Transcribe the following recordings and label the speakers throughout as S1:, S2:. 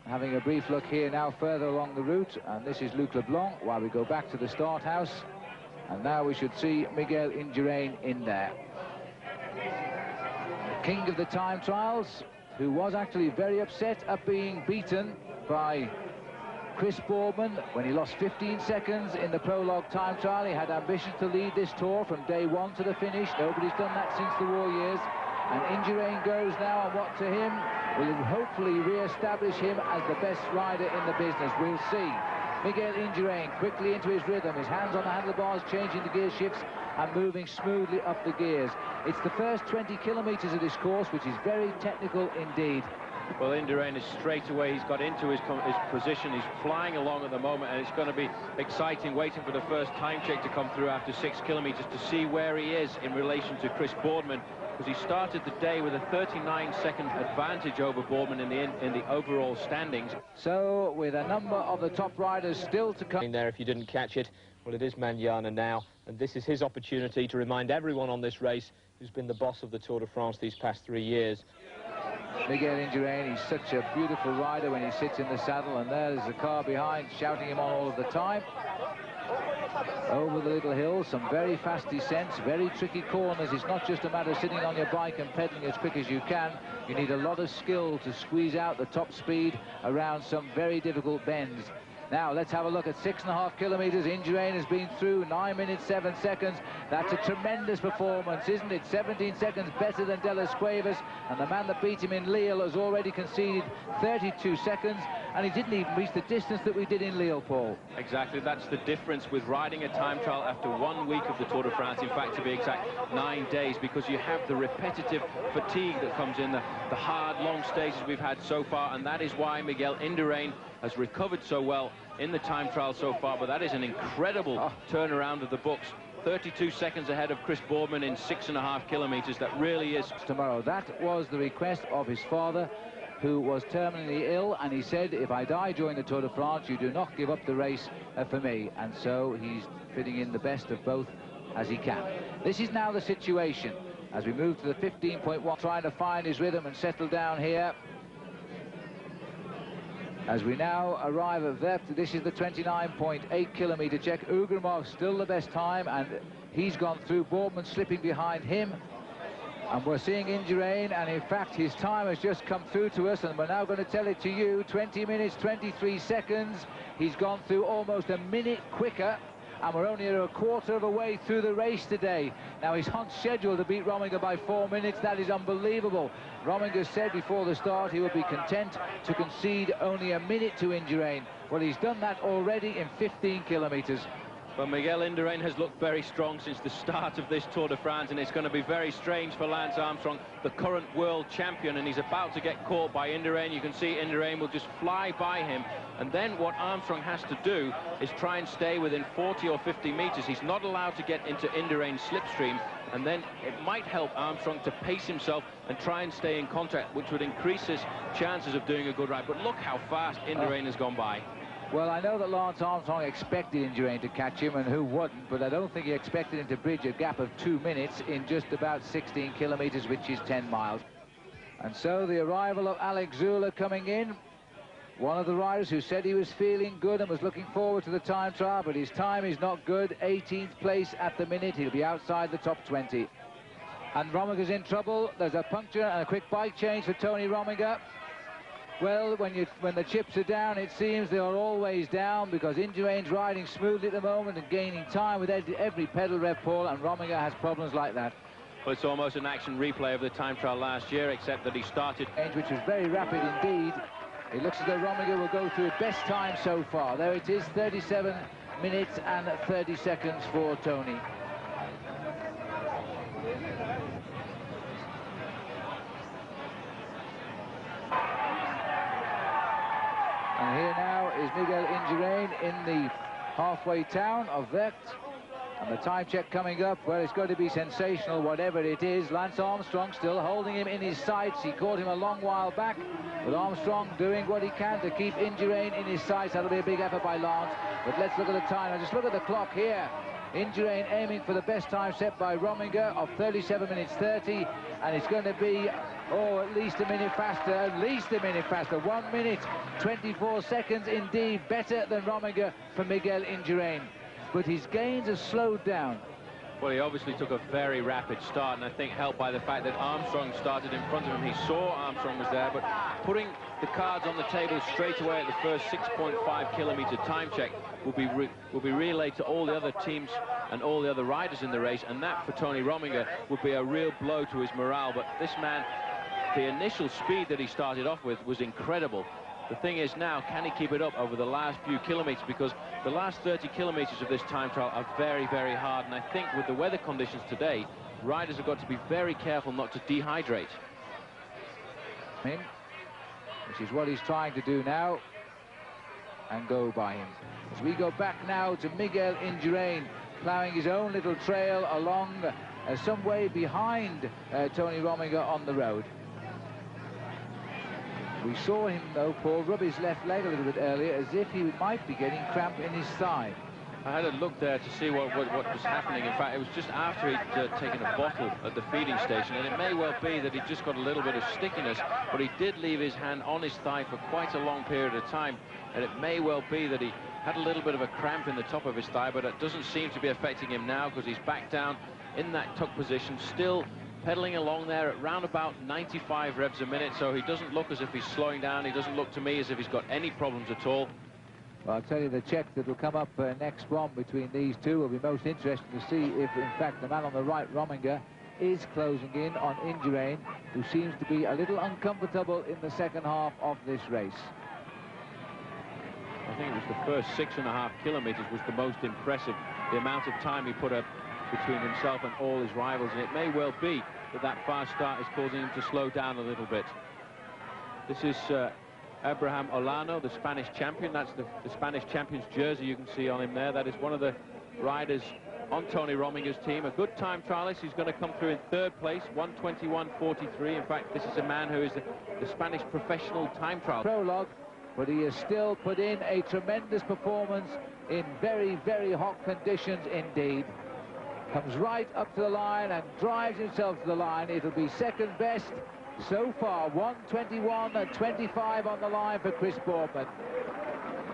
S1: having a brief look here now further along the route, and this is Luc Leblanc while we go back to the start house. And now we should see Miguel Indurain in there. The king of the time trials, who was actually very upset at being beaten by Chris Boardman when he lost 15 seconds in the prologue time trial. He had ambitions to lead this tour from day one to the finish. Nobody's done that since the war years. And Indurain goes now, and what to him will hopefully re-establish him as the best rider in the business. We'll see. Miguel Indurain quickly into his rhythm, his hands on the handlebars, changing the gear shifts and moving smoothly up the gears. It's the first 20 kilometres of this course, which is very technical indeed.
S2: Well, Indurain is straight away, he's got into his position, he's flying along at the moment, and it's going to be exciting waiting for the first time check to come through after 6 kilometres to see where he is in relation to Chris Boardman, because he started the day with a 39-second advantage over Boardman in the overall standings.
S1: So, with a number of the top riders still to come.
S3: There, if you didn't catch it, well, it is Manjana now, and this is his opportunity to remind everyone on this race who's been the boss of the Tour de France these past 3 years.
S1: Miguel Indurain, he's such a beautiful rider when he sits in the saddle, and there's the car behind shouting him on all of the time. Over the little hills, some very fast descents, very tricky corners. It's not just a matter of sitting on your bike and pedaling as quick as you can. You need a lot of skill to squeeze out the top speed around some very difficult bends. Now, let's have a look at 6.5 kilometres. Indurain has been through 9 minutes, 7 seconds. That's a tremendous performance, isn't it? 17 seconds better than De Las Cuevas. And the man that beat him in Lille has already conceded 32 seconds. And he didn't even reach the distance that we did in Lille, Paul.
S2: Exactly, that's the difference with riding a time trial after 1 week of the Tour de France. In fact, to be exact, 9 days, because you have the repetitive fatigue that comes in, the hard, long stages we've had so far. And that is why Miguel Indurain has recovered so well in the time trial so far. But that is an incredible turnaround of the books. 32 seconds ahead of Chris Boardman in 6.5 kilometres. That really is.
S1: Tomorrow, that was the request of his father, who was terminally ill, and he said, if I die during the Tour de France, you do not give up the race for me. And so he's fitting in the best of both as he can. This is now the situation as we move to the 15.1, trying to find his rhythm and settle down here. As we now arrive at Vept, this is the 29.8 kilometre check. Ugrumov still the best time, and he's gone through. Boardman slipping behind him. And we're seeing Indurain, and in fact his time has just come through to us, and we're now going to tell it to you. 20 minutes, 23 seconds. He's gone through almost a minute quicker, and we're only a quarter of a way through the race today. Now, he's on schedule to beat Rominger by 4 minutes. That is unbelievable. Rominger said before the start he would be content to concede only a minute to Indurain. Well, he's done that already in 15 kilometres.
S2: Well, Miguel Indurain has looked very strong since the start of this Tour de France, and it's going to be very strange for Lance Armstrong, the current world champion, and he's about to get caught by Indurain. You can see Indurain will just fly by him, and then what Armstrong has to do is try and stay within 40 or 50 metres. He's not allowed to get into Indurain's slipstream, and then it might help Armstrong to pace himself and try and stay in contact, which would increase his chances of doing a good ride. But look how fast Indurain has gone by.
S1: Well, I know that Lance Armstrong expected Indurain to catch him, and who wouldn't, but I don't think he expected him to bridge a gap of 2 minutes in just about 16 kilometres, which is 10 miles. And so the arrival of Alex Zula coming in, one of the riders who said he was feeling good and was looking forward to the time trial, but his time is not good. 18th place at the minute. He'll be outside the top 20. And Rominger's in trouble. There's a puncture and a quick bike change for Tony Rominger. Well, when the chips are down, it seems they are always down, because Indurain's riding smoothly at the moment and gaining time with every pedal rev, Paul, and Rominger has problems like that.
S2: Well, it's almost an action replay of the time trial last year, except that he started,
S1: which was very rapid indeed. It looks as though Rominger will go through best time so far. There it is, 37 minutes and 30 seconds for Tony. And here now is Miguel Indurain in the halfway town of Vecht. And the time check coming up, well, it's going to be sensational, whatever it is. Lance Armstrong still holding him in his sights. He caught him a long while back, but Armstrong doing what he can to keep Indurain in his sights. That'll be a big effort by Lance. But let's look at the time. Now, just look at the clock here. Indurain aiming for the best time set by Rominger of 37 minutes 30, and it's going to be Oh, at least a minute faster, at least a minute faster. 1 minute, 24 seconds indeed, better than Rominger for Miguel Indurain. But his gains have slowed down.
S2: Well, he obviously took a very rapid start, and I think helped by the fact that Armstrong started in front of him. He saw Armstrong was there, but putting the cards on the table straight away at the first 6.5 kilometre time check will be relayed to all the other teams and all the other riders in the race, and that for Tony Rominger would be a real blow to his morale. But this man, the initial speed that he started off with was incredible. The thing is now, can he keep it up over the last few kilometres? Because the last 30 kilometres of this time trial are very, very hard. And I think with the weather conditions today, riders have got to be very careful not to dehydrate.
S1: Which is what he's trying to do now, and go by him. As we go back now to Miguel Indurain, ploughing his own little trail along some way behind Tony Rominger on the road. We saw him, though, Paul, rub his left leg a little bit earlier, as if he might be getting cramp in his thigh.
S2: I had a look there to see what was happening. In fact, it was just after he'd taken a bottle at the feeding station, and it may well be that he just got a little bit of stickiness, but he did leave his hand on his thigh for quite a long period of time, and it may well be that he had a little bit of a cramp in the top of his thigh, but it doesn't seem to be affecting him now, because he's back down in that tuck position, still pedaling along there at round about 95 revs a minute, so he doesn't look as if he's slowing down. He doesn't look to me as if he's got any problems at all.
S1: Well, I'll tell you, the check that will come up next one between these two will be most interesting to see if, in fact, the man on the right, Rominger, is closing in on Indurain, who seems to be a little uncomfortable in the second half of this race.
S2: I think it was the first 6.5 kilometres was the most impressive, the amount of time he put up between himself and all his rivals, and it may well be that that fast start is causing him to slow down a little bit. This is Abraham Olano, the Spanish champion. That's the Spanish champion's jersey you can see on him there. That is one of the riders on Tony Rominger's team. A good time trialist. He's going to come through in third place, 1:21.43. In fact, this is a man who is the Spanish professional time trial.
S1: Prologue, but he has still put in a tremendous performance in very, very hot conditions indeed. Comes right up to the line and drives himself to the line. It'll be second best so far, 1:21.25 on the line for Chris Boardman.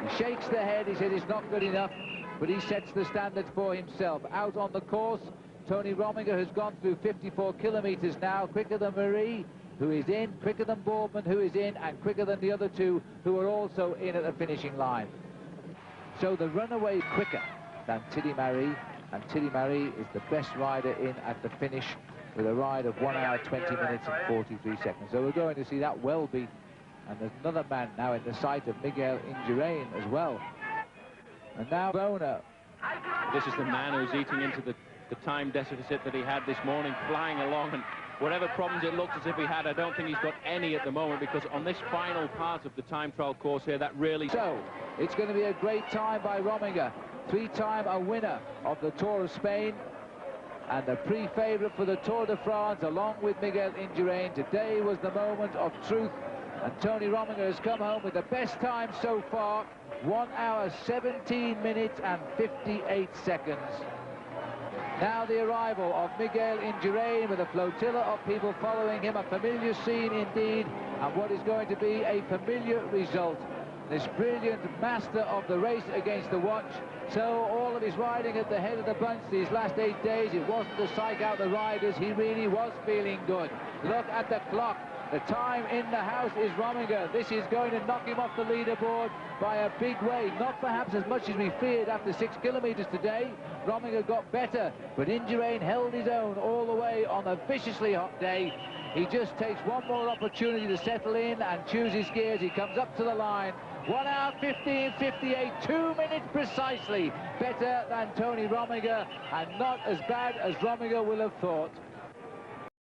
S1: He shakes the head, he said it's not good enough, but he sets the standards for himself. Out on the course, Tony Rominger has gone through 54 kilometres now, quicker than Marie, who is in, quicker than Boardman, who is in, and quicker than the other two, who are also in at the finishing line. So the runaway quicker than Tilly Marie, and Tilly Marie is the best rider in at the finish, with a ride of 1 hour, 20 minutes and 43 seconds. So we're going to see that Welby, and there's another man now in the sight of Miguel Indurain as well. And now Pamplona.
S2: This is the man who's eating into the time deficit that he had this morning, flying along, and whatever problems it looks as if he had, I don't think he's got any at the moment, because on this final part of the time trial course here, that really...
S1: So, it's going to be a great time by Rominger, three-time a winner of the Tour of Spain, and the pre-favourite for the Tour de France, along with Miguel Indurain. Today was the moment of truth, and Tony Rominger has come home with the best time so far, 1 hour, 17 minutes and 58 seconds. Now the arrival of Miguel Indurain with a flotilla of people following him, a familiar scene indeed, and what is going to be a familiar result. This brilliant master of the race against the watch. So all of his riding at the head of the bunch these last 8 days, it wasn't to psych out the riders, he really was feeling good. Look at the clock. The time in the house is Rominger. This is going to knock him off the leaderboard by a big way. Not perhaps as much as we feared after 6 kilometres today. Rominger got better, but Indurain held his own all the way on a viciously hot day. He just takes one more opportunity to settle in and choose his gears. He comes up to the line. 1 hour, 15:58, 2 minutes precisely. Better than Tony Rominger, and not as bad as Rominger will have thought.